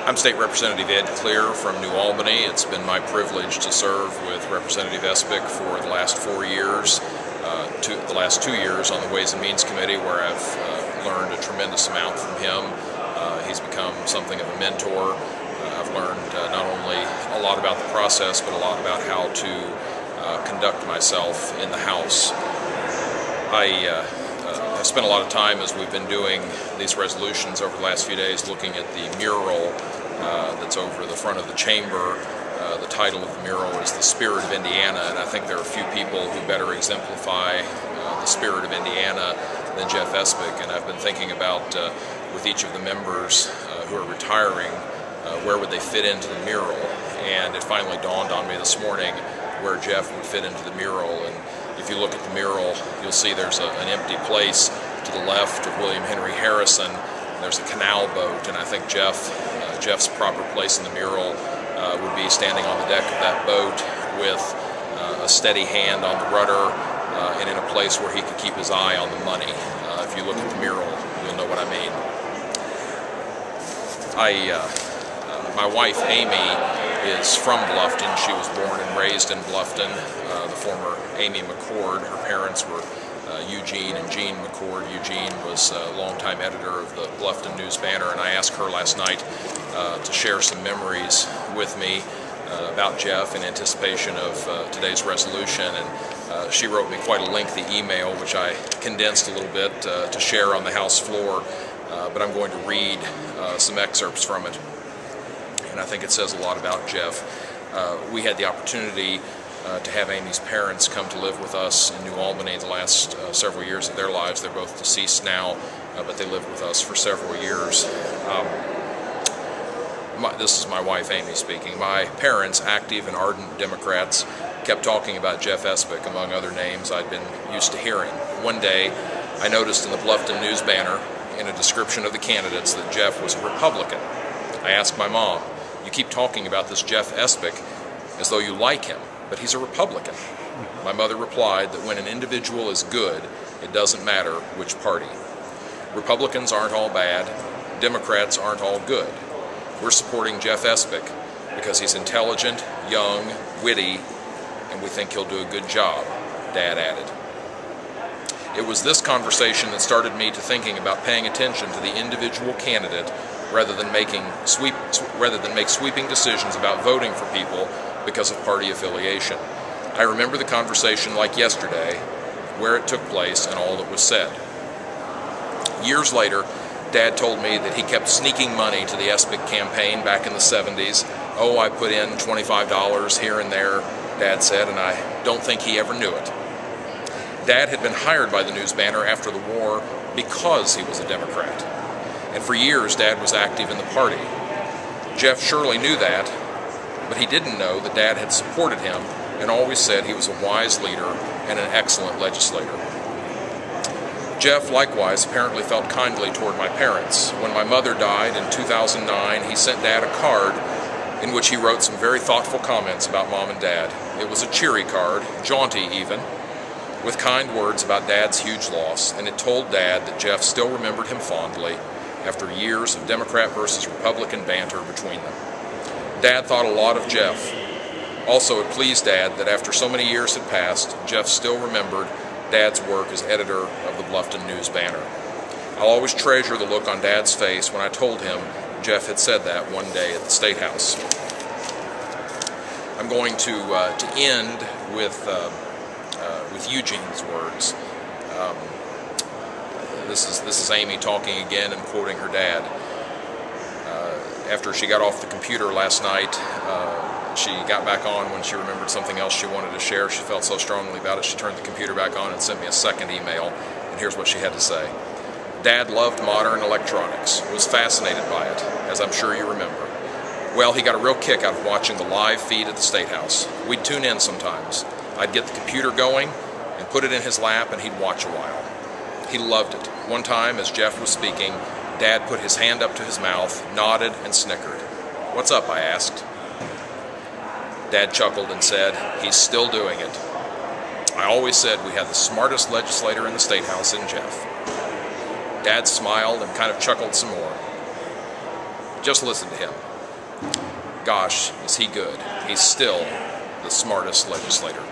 I'm State Representative Ed Clear from New Albany. It's been my privilege to serve with Representative Espich for the last 4 years, the last 2 years on the Ways and Means Committee, where I've learned a tremendous amount from him. He's become something of a mentor. I've learned not only a lot about the process, but a lot about how to conduct myself in the House. I've spent a lot of time, as we've been doing these resolutions over the last few days, looking at the mural that's over the front of the chamber. The title of the mural is "The Spirit of Indiana," and I think there are a few people who better exemplify the spirit of Indiana than Jeff Espich. And I've been thinking about, with each of the members who are retiring, where would they fit into the mural? And it finally dawned on me this morning where Jeff would fit into the mural. And if you look at the mural, you'll see there's an empty place to the left of William Henry Harrison. There's a canal boat, and I think Jeff's proper place in the mural would be standing on the deck of that boat with a steady hand on the rudder and in a place where he could keep his eye on the money. If you look at the mural, you'll know what I mean. My wife, Amy, is from Bluffton. She was born and raised in Bluffton. The former Amy McCord, her parents were Eugene and Jean McCord. Eugene was a longtime editor of the Bluffton News Banner, and I asked her last night to share some memories with me about Jeff in anticipation of today's resolution. And she wrote me quite a lengthy email, which I condensed a little bit to share on the House floor, but I'm going to read some excerpts from it. And I think it says a lot about Jeff. We had the opportunity to have Amy's parents come to live with us in New Albany the last several years of their lives. They're both deceased now, but they lived with us for several years. This is my wife, Amy, speaking. My parents, active and ardent Democrats, kept talking about Jeff Espich, among other names I'd been used to hearing. One day, I noticed in the Bluffton News Banner, in a description of the candidates, that Jeff was a Republican. I asked my mom, "You keep talking about this Jeff Espich as though you like him, but he's a Republican." My mother replied that when an individual is good, it doesn't matter which party. Republicans aren't all bad. Democrats aren't all good. We're supporting Jeff Espich because he's intelligent, young, witty, and we think he'll do a good job, Dad added. It was this conversation that started me to thinking about paying attention to the individual candidate rather than make sweeping decisions about voting for people because of party affiliation. I remember the conversation like yesterday, where it took place and all that was said. Years later, Dad told me that he kept sneaking money to the Espich campaign back in the 70s. "Oh, I put in $25 here and there," Dad said, and I don't think he ever knew it. Dad had been hired by the News Banner after the war because he was a Democrat. And for years, Dad was active in the party. Jeff surely knew that, but he didn't know that Dad had supported him and always said he was a wise leader and an excellent legislator. Jeff, likewise, apparently felt kindly toward my parents. When my mother died in 2009, he sent Dad a card in which he wrote some very thoughtful comments about Mom and Dad. It was a cheery card, jaunty even, with kind words about Dad's huge loss, and it told Dad that Jeff still remembered him fondly after years of Democrat versus Republican banter between them. Dad thought a lot of Jeff. Also, it pleased Dad that after so many years had passed, Jeff still remembered Dad's work as editor of the Bluffton News Banner. I'll always treasure the look on Dad's face when I told him Jeff had said that one day at the State House. I'm going to end with Eugene's words. This is Amy talking again and quoting her dad. After she got off the computer last night, she got back on when she remembered something else she wanted to share. She felt so strongly about it, she turned the computer back on and sent me a second email. And here's what she had to say. "Dad loved modern electronics, was fascinated by it, as I'm sure you remember. Well, he got a real kick out of watching the live feed at the State House. We'd tune in sometimes. I'd get the computer going and put it in his lap and he'd watch a while. He loved it. One time, as Jeff was speaking, Dad put his hand up to his mouth, nodded, and snickered. 'What's up?' I asked. Dad chuckled and said, 'He's still doing it.' I always said we had the smartest legislator in the State House in Jeff." Dad smiled and kind of chuckled some more. "Just listen to him. gosh, is he good. He's still the smartest legislator.